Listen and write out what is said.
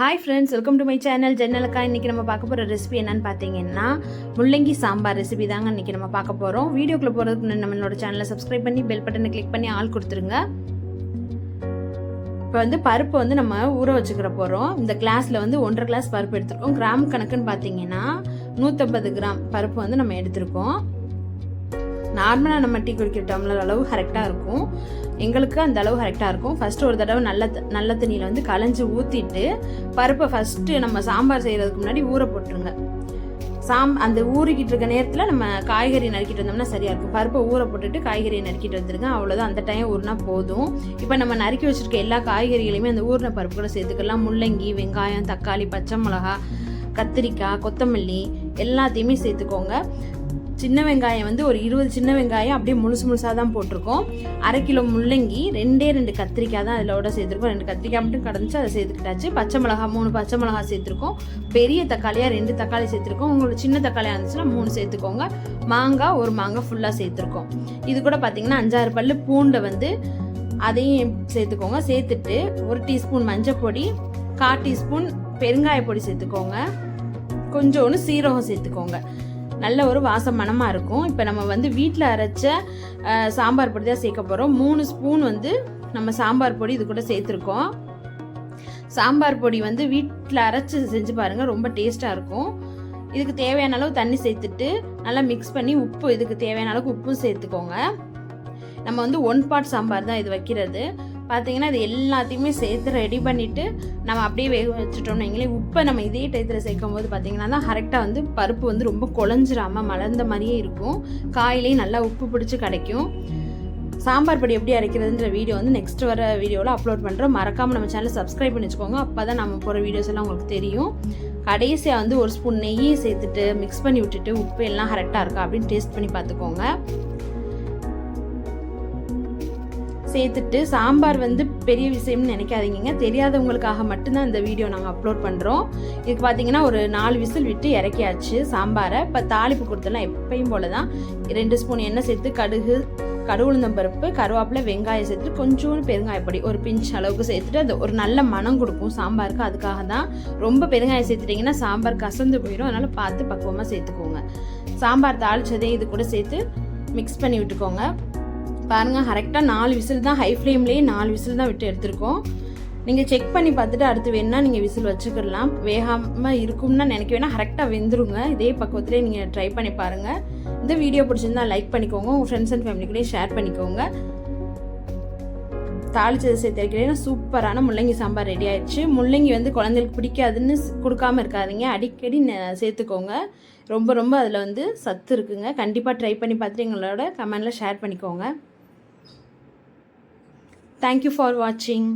Hi friends, welcome to my channel ஜன்னலுக்கா. இன்றைக்கி நம்ம பார்க்க போகிற ரெசிபி என்னன்னு பார்த்தீங்கன்னா முள்ளங்கி சாம்பார் ரெசிபி தாங்க இன்றைக்கி நம்ம பார்க்க போகிறோம். வீடியோக்குள்ளே போகிறதுக்கு நம்மளோட சேனலை சப்ஸ்கிரைப் பண்ணி பெல் பட்டனை கிளிக் பண்ணி ஆல் கொடுத்துருங்க. இப்போ பருப்பு நம்ம ஊற வச்சுக்கிற போகிறோம். இந்த கிளாஸில் 1.5 கிளாஸ் பருப்பு எடுத்துருக்கோம். கிராம் கணக்குன்னு பார்த்தீங்கன்னா 150 கிராம் பருப்பு நம்ம எடுத்திருக்கோம். நார்மலாக நம்ம டீ குடிக்கிற டம்ளர் அளவு கரெக்டாக இருக்கும். எங்களுக்கு அந்த அளவு கரெக்டாக இருக்கும். ஃபஸ்ட்டு ஒரு தடவை நல்ல தண்ணியில் களைஞ்சி ஊற்றிட்டு பருப்பை ஃபஸ்ட்டு நம்ம சாம்பார் செய்கிறதுக்கு முன்னாடி ஊற போட்டுருங்க. அந்த ஊறிக்கிட்டு இருக்க நேரத்தில் நம்ம காய்கறி நறுக்கிட்டு வந்தோம்னா சரியாக இருக்கும். பருப்பை ஊற போட்டுட்டு காய்கறியை நறுக்கிட்டு வந்துருங்க. அவ்வளோதான், அந்த டைம் ஊறினா போதும். இப்போ நம்ம நறுக்கி வச்சுருக்க எல்லா காய்கறிகளையுமே அந்த ஊறின பருப்பு கூட சேர்த்துக்கலாம். முள்ளங்கி, வெங்காயம், தக்காளி, பச்சை மிளகா, கத்திரிக்காய், கொத்தமல்லி எல்லாத்தையுமே சேர்த்துக்கோங்க. சின்ன வெங்காயம் ஒரு 20 சின்ன வெங்காயம் அப்படியே முழுசாக தான் போட்டிருக்கோம். 1/2 கிலோ முள்ளங்கி, 2 கத்திரிக்காய் தான் அதிலோட சேர்த்துருக்கோம். 2 கத்திரிக்காய் மட்டும் கடந்துச்சு, அதை சேர்த்துக்கிட்டாச்சு. பச்சை மிளகா 3 பச்சை மிளகா சேர்த்துருக்கோம். பெரிய தக்காளியாக 2 தக்காளி சேர்த்துருக்கோம். உங்களுக்கு சின்ன தக்காளியாக இருந்துச்சுன்னா 3 சேர்த்துக்கோங்க. மாங்காய் 1 மாங்காய் ஃபுல்லாக சேர்த்துருக்கோம். இது கூட பார்த்தீங்கன்னா 5-6 பல்லு பூண்டை அதையும் சேர்த்துக்கோங்க. சேர்த்துட்டு 1 டீஸ்பூன் மஞ்சள் பொடி, 1/4 டீஸ்பூன் பெருங்காய பொடி சேர்த்துக்கோங்க. கொஞ்சோன்னு சீரகம் சேர்த்துக்கோங்க. நல்ல ஒரு வாசம் மணமாக இருக்கும். இப்போ நம்ம வீட்டில் அரைச்ச சாம்பார் பொடி தான் சேர்க்க போகிறோம். 3 ஸ்பூன் நம்ம சாம்பார் பொடி இது கூட சேர்த்துருக்கோம். சாம்பார் பொடி வீட்டில் அரைச்சி செஞ்சு பாருங்கள், ரொம்ப டேஸ்ட்டாக இருக்கும். இதுக்கு தேவையான அளவு தண்ணி சேர்த்துட்டு நல்லா மிக்ஸ் பண்ணி இதுக்கு தேவையான அளவுக்கு உப்பும் சேர்த்துக்கோங்க. நம்ம 1 பாட் சாம்பார் தான் இது வைக்கிறது. பார்த்தீங்கன்னா இது எல்லாத்தையுமே சேர்த்து ரெடி பண்ணிவிட்டு நம்ம அப்படியே வேக வச்சுட்டோம்னு வைங்களேன். உப்பை நம்ம இதே டயத்தில் சேர்க்கும் போது பார்த்தீங்கன்னா தான் கரெக்டாக பருப்பு ரொம்ப குழஞ்சிராமல் மலர்ந்த மாதிரியே இருக்கும். காயிலையும் நல்லா உப்பு பிடிச்சி கிடைக்கும். சாம்பார் பொடி எப்படி அரைக்கிறதுன்ற வீடியோ நெக்ஸ்ட் வர வீடியோவில் அப்லோட் பண்ணுறோம். மறக்காமல் நம்ம சேனலை சப்ஸ்கிரைப் பண்ணி வச்சுக்கோங்க. அப்போ தான் நம்ம போகிற வீடியோஸ் எல்லாம் உங்களுக்கு தெரியும். கடைசியாக 1 ஸ்பூன் நெய்யை சேர்த்துட்டு மிக்ஸ் பண்ணி விட்டுட்டு உப்பு எல்லாம் கரெக்டாக இருக்கா அப்படின்னு டேஸ்ட் பண்ணி பார்த்துக்கோங்க. சேர்த்துட்டு சாம்பார் பெரிய விஷயம்னு நினைக்காதீங்க. தெரியாதவங்களுக்காக மட்டும்தான் இந்த வீடியோ நாங்கள் அப்லோட் பண்ணுறோம். இதுக்கு பார்த்தீங்கன்னா ஒரு 4 விசில் விட்டு இறக்கியாச்சு சாம்பாரை. இப்போ தாளிப்பு கொடுத்தலாம் எப்பயும் போல தான். 2 ஸ்பூன் எண்ணெய் சேர்த்து கடுகு உளுந்தம் பருப்பு, கருவேப்பிலை, வெங்காயம் சேர்த்துட்டு கொஞ்சோண்டு பெருங்காயப்பொடி ஒரு பிஞ்ச் அளவுக்கு சேர்த்துட்டு அது ஒரு நல்ல மனம் கொடுக்கும் சாம்பாருக்கு. அதுக்காக தான். ரொம்ப பெருங்காயம் சேர்த்துட்டிங்கன்னா சாம்பார் கசந்து போயிடும். அதனால் பார்த்து பக்குவமாக சேர்த்துக்கோங்க. சாம்பார் தாளிச்சதே இது கூட சேர்த்து மிக்ஸ் பண்ணி விட்டுக்கோங்க. பாருங்கள், கரெக்டாக 4 விசில் தான், ஹை ஃப்ளேம்லேயே 4 விசில் தான் விட்டு எடுத்துருக்கோம். நீங்கள் செக் பண்ணி பார்த்துட்டு அடுத்து வேணால் நீங்கள் விசில் வச்சுக்கிடலாம். வேகாமல் இருக்கும்னா நினைக்க வேணால் கரெக்டாக வெந்துருங்க. இதே பக்குவத்திலே நீங்கள் ட்ரை பண்ணி பாருங்கள். இந்த வீடியோ பிடிச்சிருந்தா லைக் பண்ணிக்கோங்க. உங்கள் ஃப்ரெண்ட்ஸ் அண்ட் ஃபேமிலிக்கூடே ஷேர் பண்ணிக்கோங்க. தாளிச்சதை சேர்த்துக்கிறேன்னா சூப்பரான முள்ளங்கி சாம்பார் ரெடி ஆயிடுச்சு. முள்ளங்கி குழந்தைகளுக்கு பிடிக்காதுன்னு கொடுக்காமல் இருக்காதீங்க, அடிக்கடி சேர்த்துக்கோங்க. ரொம்ப அதில் சத்து இருக்குங்க. கண்டிப்பாக ட்ரை பண்ணி பார்த்துட்டு எங்களோட கமெண்டில் ஷேர் பண்ணிக்கோங்க. Thank you for watching.